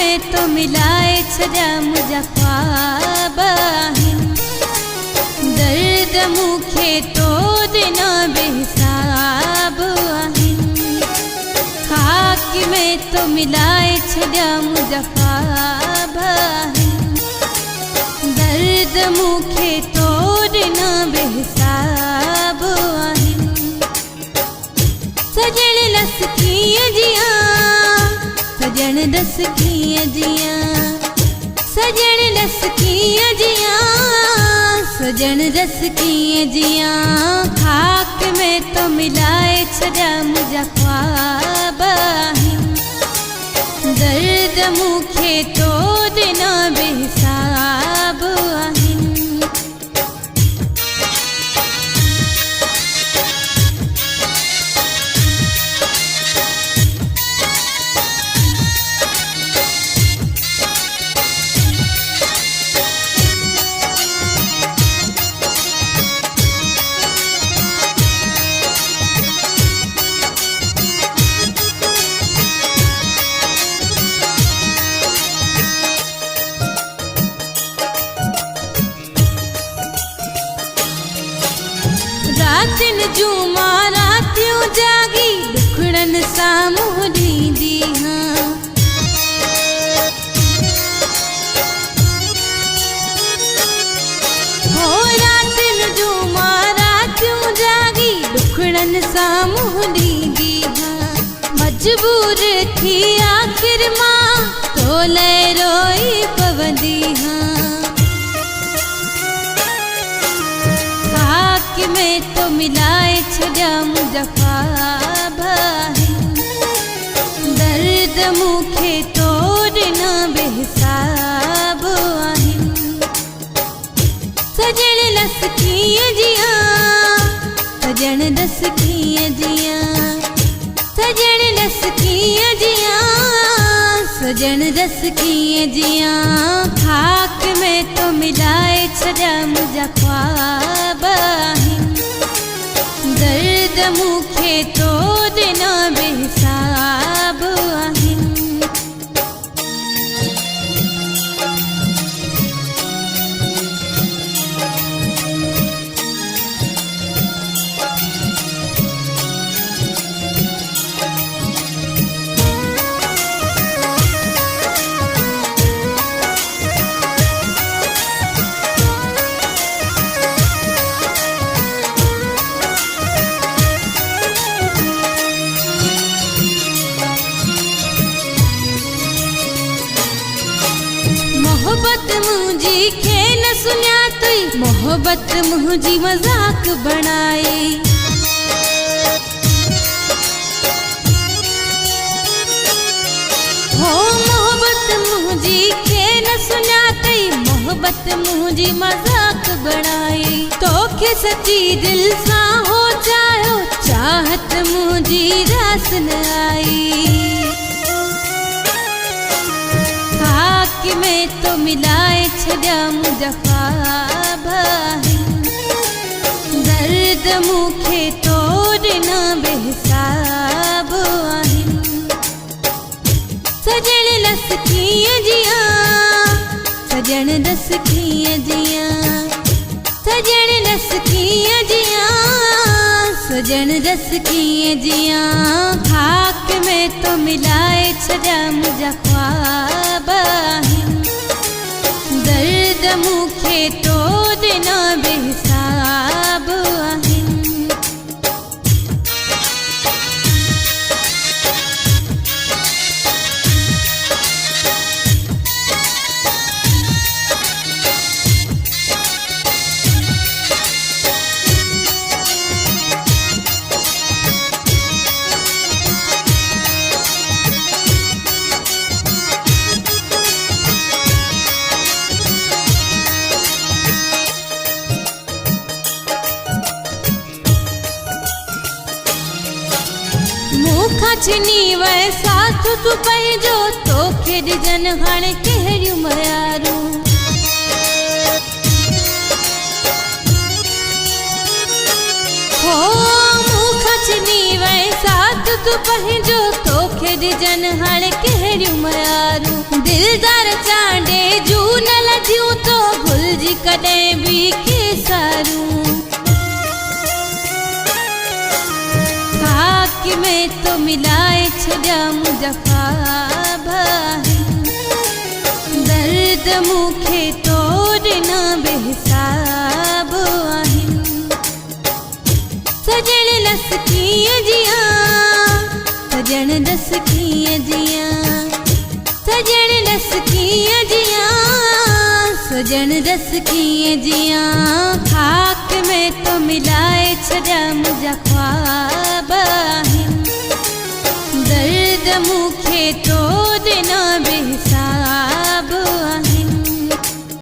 में तो मिलाए छजा मुझा ख्वाब आहिनि। दर्द मूंखे तो दिन बेहिसाब आहिनि। खाक में तो मिलाए छजा मुझा ख्वाब आहिनि। दर्द मूंखे तो दिन बेहिसाब आहिनि। सजण लस कीअं जियां, सजण दस कीअं जियां, सजण लस कीअं जियां, सजण दस कीअं जियां। खाक में तो मिलाए छॾा मुंहिंजा ख्वाब आहिनि। दर्द मूंखे तो ॾिना बेहिसाब आहिनि। रातिन जूं मां रातियूं जागी दुखड़न साम्हूं ॾींदी हां। हो रातिन जूं मां रातियूं जागी दुखड़न साम्हूं ॾींदी हां। मजबूर थी आख़िर मां तो लाइ रोई पवंदी हां। में तो मिलाए छॾा मुंहिंजा ख्वाब आहिनि। दर्द मूंखे तो ॾिना बेहिसाब आहिनि। सजण लस कीअं जियां, सजण दस कीअं जियां, सजण लस कीअं जियां, सजण दस कीअं जियां। खाक में तो मिलाए छॾा मुंहिंजा ख्वाब आहिनि। दर्द मूंखे तो ॾिना बेहिसाब आहिनि। मोहब्बत मुंहिंजी खे न सुञातई, मोहब्बत मुंहिंजी मज़ाक बणाई। हो मोहब्बत मुंहिंजी खे न सुञातई, मोहब्बत मुंहिंजी मज़ाक बणाई। तोखे सची दिल सां हो चाहियो, चाहत मुंहिंजी रास न आई। खाक में तो मिलाए छॾा मुंहिंजा ख्वाब आहिनि। दर्द मूंखे तो ॾिना बेहिसाब आहिनि। सजण लस कीअं जियां, सजण दस कीअं जियां, सजण लस कीअं जियां, सजण दस कीअं जियां। खाक में तो मिलाए छॾा मुंहिंजा ख्वाब आहिनि। दर्द मूंखे तो ॾिना बेहिसाब आहिनि। मूंखां छिनी वए साथ तूं पंहिंजो, तोखे ॾिजनि हाणे कहिड़ियूं मयारूं। हो मूंखां छिनी वए साथ तूं पंहिंजो, तोखे ॾिजनि हाणे कहिड़ियूं मयारूं। दिल दिलदार चांडे जू न लजियूं तो भुलजी कॾहिं बि केसारूं खाक में तो मिलाए छॾिया मुंहिंजा ख्वाब दर्द मूंखे तोड़ना बेहिसाब आहिनि सजण लस कीअं जियां सजण दस कीअं जियां सजण दस कीअं जियां सजण दस कीअं जियां खाक में तो मिलाए छॾिया मुंहिंजा ख्वाब आहिनि दर्द मूंखे तोड़ना बेहिसाब